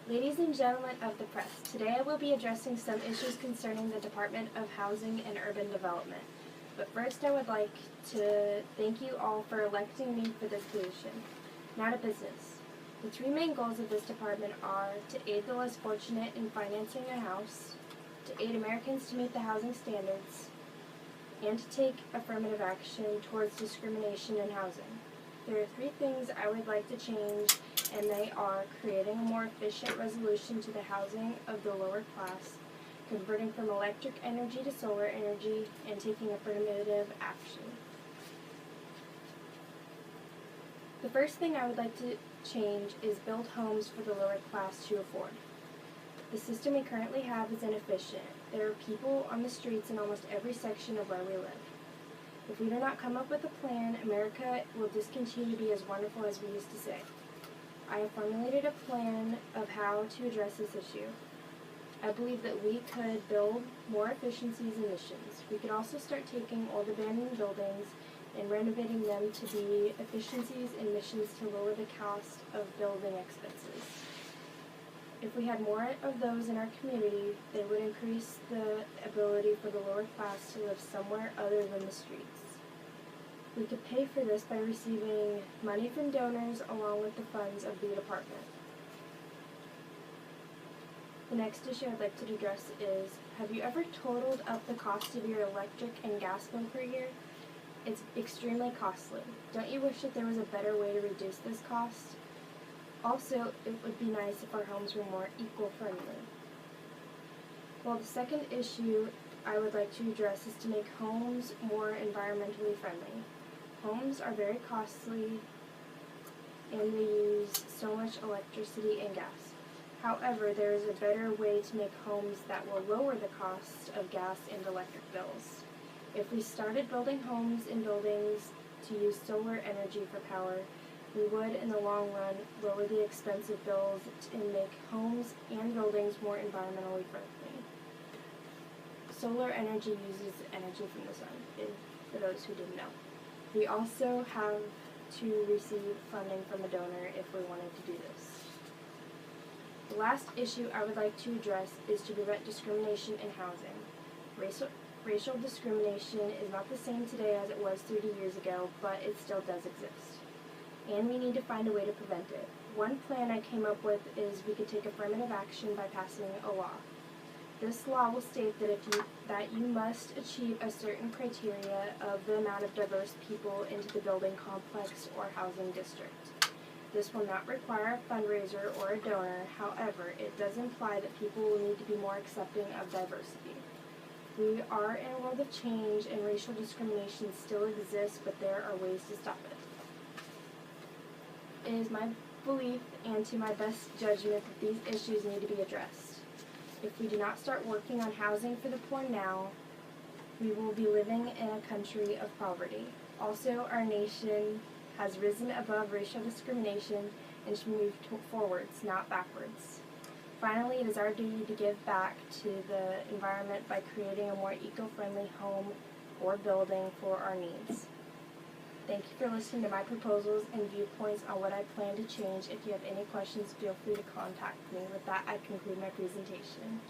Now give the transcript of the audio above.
Ladies and gentlemen of the press, today I will be addressing some issues concerning the Department of Housing and Urban Development. But first I would like to thank you all for electing me for this position. Now to business. The three main goals of this department are to aid the less fortunate in financing a house, to aid Americans to meet the housing standards, and to take affirmative action towards discrimination in housing. There are three things I would like to change, and they are creating a more efficient resolution to the housing of the lower class, converting from electric energy to solar energy, and taking affirmative action. The first thing I would like to change is build homes for the lower class to afford. The system we currently have is inefficient. There are people on the streets in almost every section of where we live. If we do not come up with a plan, America will just continue to be as wonderful as we used to say. I have formulated a plan of how to address this issue. I believe that we could build more efficiencies and missions. We could also start taking old abandoned buildings and renovating them to be efficiencies and missions to lower the cost of building expenses. If we had more of those in our community, they would increase the ability for the lower class to live somewhere other than the streets. We could pay for this by receiving money from donors along with the funds of the department. The next issue I'd like to address is, have you ever totaled up the cost of your electric and gas bill per year? It's extremely costly. Don't you wish that there was a better way to reduce this cost? Also, it would be nice if our homes were more eco-friendly. Well, the second issue I would like to address is to make homes more environmentally friendly. Homes are very costly and they use so much electricity and gas. However, there is a better way to make homes that will lower the cost of gas and electric bills. If we started building homes and buildings to use solar energy for power, we would, in the long run, lower the expensive bills and make homes and buildings more environmentally friendly. Solar energy uses energy from the sun, for those who didn't know. We also have to receive funding from a donor if we wanted to do this. The last issue I would like to address is to prevent discrimination in housing. Racial discrimination is not the same today as it was 30 years ago, but it still does exist. And we need to find a way to prevent it. One plan I came up with is we could take affirmative action by passing a law. This law will state that you must achieve a certain criteria of the amount of diverse people into the building complex or housing district. This will not require a fundraiser or a donor. However, it does imply that people will need to be more accepting of diversity. We are in a world of change and racial discrimination still exists, but there are ways to stop it. It is my belief and to my best judgment that these issues need to be addressed. If we do not start working on housing for the poor now, we will be living in a country of poverty. Also, our nation has risen above racial discrimination and should move forwards, not backwards. Finally, it is our duty to give back to the environment by creating a more eco-friendly home or building for our needs. Thank you for listening to my proposals and viewpoints on what I plan to change. If you have any questions, feel free to contact me. With that, I conclude my presentation.